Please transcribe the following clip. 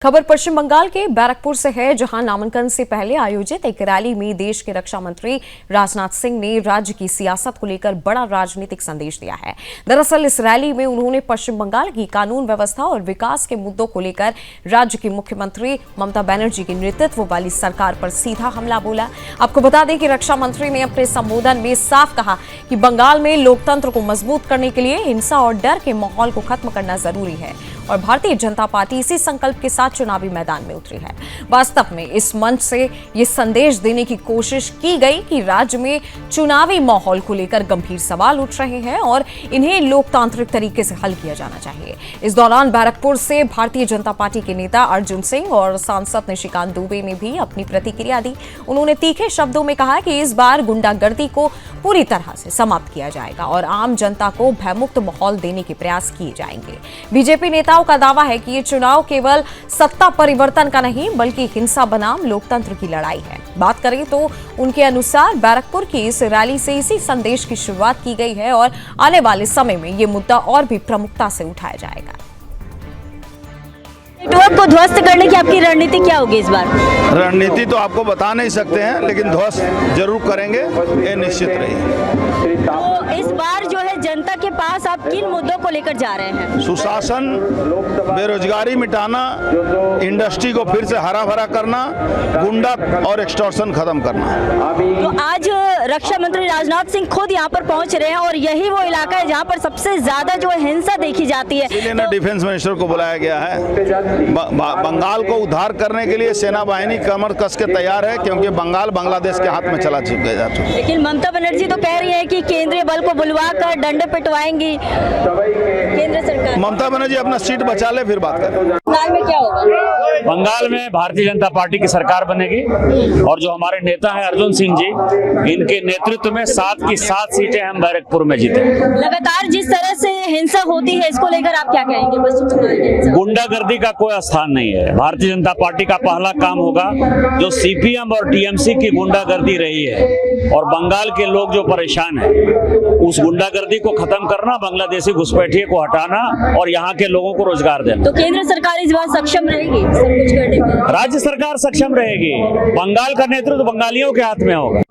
खबर पश्चिम बंगाल के बैरकपुर से है, जहां नामांकन से पहले आयोजित एक रैली में देश के रक्षा मंत्री राजनाथ सिंह ने राज्य की सियासत को लेकर बड़ा राजनीतिक संदेश दिया है। दरअसल इस रैली में उन्होंने पश्चिम बंगाल की कानून व्यवस्था और विकास के मुद्दों को लेकर राज्य की मुख्यमंत्री ममता बनर्जी के नेतृत्व वाली सरकार पर सीधा हमला बोला। आपको बता दें कि रक्षा मंत्री ने अपने संबोधन में साफ कहा कि बंगाल में लोकतंत्र को मजबूत करने के लिए हिंसा और डर के माहौल को खत्म करना जरूरी है और भारतीय जनता पार्टी इसी संकल्प के साथ चुनावी मैदान में उतरी है। वास्तव में इस मंच से ये संदेश देने की कोशिश की गई कि राज्य में चुनावी माहौल को लेकर गंभीर सवाल उठ रहे हैं और इन्हें लोकतांत्रिक तरीके से हल किया जाना चाहिए। इस दौरान बैरकपुर से भारतीय जनता पार्टी के नेता अर्जुन सिंह और सांसद निशिकांत दुबे ने भी अपनी प्रतिक्रिया दी। उन्होंने तीखे शब्दों में कहा कि इस बार गुंडागर्दी को पूरी तरह से समाप्त किया जाएगा और आम जनता को भयमुक्त माहौल देने के प्रयास किए जाएंगे। बीजेपी नेताओं का दावा है कि ये चुनाव केवल सत्ता परिवर्तन का नहीं बल्कि हिंसा बनाम लोकतंत्र की लड़ाई है। बात करें तो उनके अनुसार बैरकपुर की इस रैली से इसी संदेश की शुरुआत की गई है और आने वाले समय में ये मुद्दा और भी प्रमुखता से उठाया जाएगा। नेटवर्क को ध्वस्त करने की आपकी रणनीति क्या होगी इस बार? रणनीति तो आपको बता नहीं सकते हैं, लेकिन ध्वस्त जरूर करेंगे, ये निश्चित रहिए। तो इस बार जो है जनता के पास आप किन मुद्दों को लेकर जा रहे हैं? सुशासन, बेरोजगारी मिटाना, इंडस्ट्री को फिर से हरा भरा करना, गुंडा और एक्सटॉर्शन खत्म करना। तो आज रक्षा मंत्री राजनाथ सिंह खुद यहाँ पर पहुँच रहे हैं और यही वो इलाका है जहाँ पर सबसे ज्यादा जो हिंसा देखी जाती है। इसलिए ना डिफेंस मिनिस्टर को बुलाया गया है। बंगाल को उद्धार करने के लिए सेना बाहिनी कमर कस के तैयार है, क्योंकि बंगाल बांग्लादेश के हाथ में चला चुका है। लेकिन ममता बनर्जी तो कह रही है कि केंद्रीय बल को बुलवाकर डंडे पिटवाएंगी केंद्र सरकार। ममता बनर्जी अपना सीट बचा ले, फिर बात करें। बंगाल में क्या होगा? बंगाल में भारतीय जनता पार्टी की सरकार बनेगी और जो हमारे नेता हैं अर्जुन सिंह जी, इनके नेतृत्व में 7 की 7 सीटें हम बैरकपुर में जीते। लगातार जिस तरह से हिंसा होती है, इसको लेकर आप क्या कहेंगे? पश्चिम बंगाल की गुंडागर्दी का कोई स्थान नहीं है। भारतीय जनता पार्टी का पहला काम होगा जो सीपीएम और टीएमसी की गुंडागर्दी रही है और बंगाल के लोग जो परेशान हैं, उस गुंडागर्दी को खत्म करना, बांग्लादेशी घुसपैठिए को हटाना और यहाँ के लोगों को रोजगार देना। तो केंद्र सरकार इस बार सक्षम रहेगी सब कुछ करने में? राज्य सरकार सक्षम रहेगी। बंगाल का नेतृत्व बंगालियों के हाथ में होगा।